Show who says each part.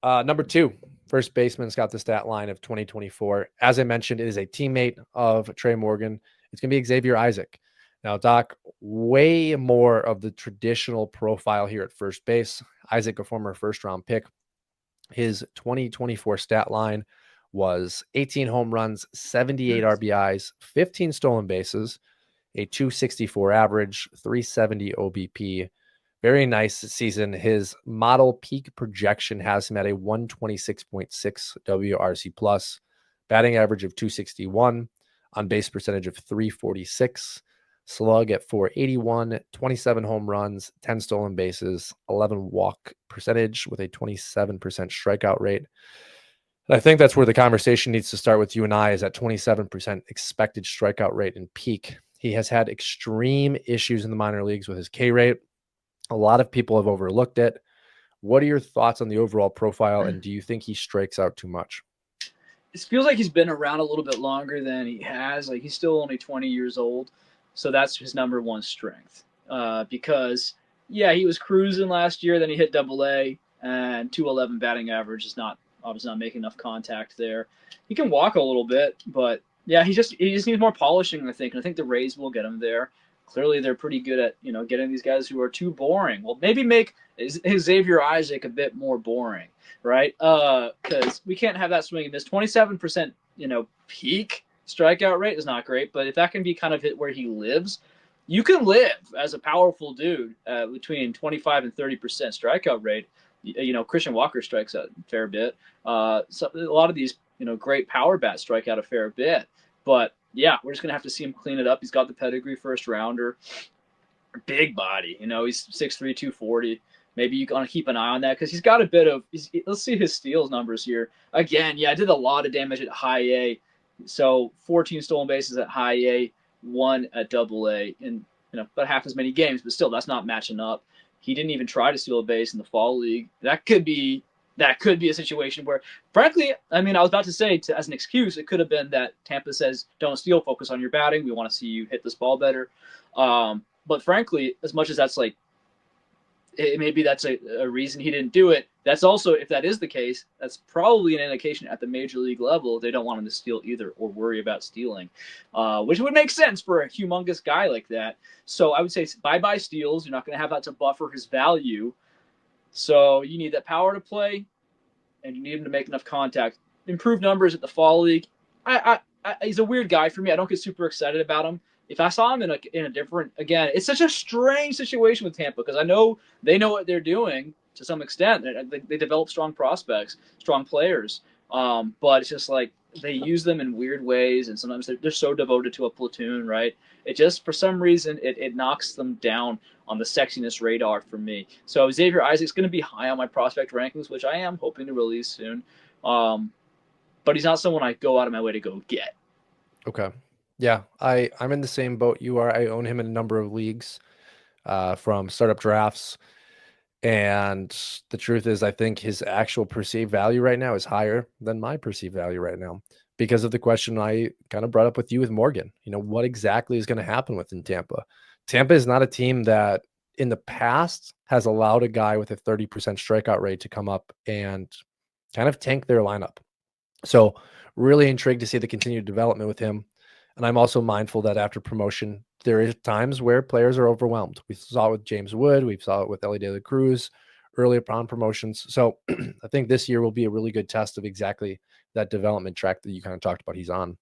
Speaker 1: Number two, first baseman's got the stat line of 2024. As I mentioned, it is a teammate of Tre Morgan. It's going to be Xavier Isaac. Now, Doc, way more of the traditional profile here at first base. Isaac, a former first-round pick. His 2024 stat line was 18 home runs, 78 RBIs, 15 stolen bases, a 264 average, 370 OBP. Very nice season. His model peak projection has him at a 126.6 WRC plus, batting average of 261, on base percentage of 346, slug at 481, 27 home runs, 10 stolen bases, 11 walk percentage with a 27% strikeout rate. And I think that's where the conversation needs to start with you and I, is at 27% expected strikeout rate in peak. He has had extreme issues in the minor leagues with his K rate. A lot of people have overlooked it. What are your thoughts on the overall profile, and do you think he strikes out too much?
Speaker 2: It feels like he's been around a little bit longer than he has. Like, he's still only 20 years old, so that's his number one strength. Because yeah, he was cruising last year, then he hit Double A, and 211 batting average is not obviously not making enough contact there. He can walk a little bit, but yeah, he just needs more polishing, I think. And I think the Rays will get him there. Clearly, they're pretty good at getting these guys who are too boring. Well, maybe make Xavier Isaac a bit more boring, right? Because we can't have that swing and miss. 27%, peak strikeout rate is not great, but if that can be kind of hit where he lives, you can live as a powerful dude between 25 and 30% strikeout rate. Christian Walker strikes out a fair bit. So a lot of these, great power bats strike out a fair bit. But yeah, we're just gonna have to see him clean it up. He's got the pedigree first rounder, big body. He's 6'3", 240. Maybe you gotta keep an eye on that because he's got a bit of. Let's see his steals numbers here. Again, yeah, I did a lot of damage at high A. So 14 stolen bases at high A, one at Double A, in about half as many games. But still, that's not matching up. He didn't even try to steal a base in the fall league. That could be a situation where, frankly, I mean, I was about to say, as an excuse, it could have been that Tampa says, don't steal, focus on your batting. We want to see you hit this ball better. But frankly, as much as that's like, maybe that's a reason he didn't do it. That's also, if that is the case, that's probably an indication at the major league level they don't want him to steal either or worry about stealing, which would make sense for a humongous guy like that. So I would say bye-bye steals. You're not going to have that to buffer his value. So you need that power to play, and you need him to make enough contact. Improve numbers at the fall league. He's a weird guy for me. I don't get super excited about him. If I saw him in a different, again, it's such a strange situation with Tampa because I know they know what they're doing to some extent. They develop strong prospects, strong players, but it's just like they use them in weird ways, and sometimes they're so devoted to a platoon, right? It just, for some reason, it knocks them down on the sexiness radar for me. So Xavier Isaac's going to be high on my prospect rankings, which I am hoping to release soon. But he's not someone I go out of my way to go get.
Speaker 1: Okay. Yeah, I'm in the same boat you are. I own him in a number of leagues from startup drafts. And the truth is, I think his actual perceived value right now is higher than my perceived value right now because of the question I kind of brought up with you with Morgan. What exactly is going to happen within Tampa? Tampa is not a team that in the past has allowed a guy with a 30% strikeout rate to come up and kind of tank their lineup. So really intrigued to see the continued development with him. And I'm also mindful that after promotion, there is times where players are overwhelmed. We saw it with James Wood. We saw it with Ellie De La Cruz early upon promotions. So I think this year will be a really good test of exactly that development track that you kind of talked about he's on.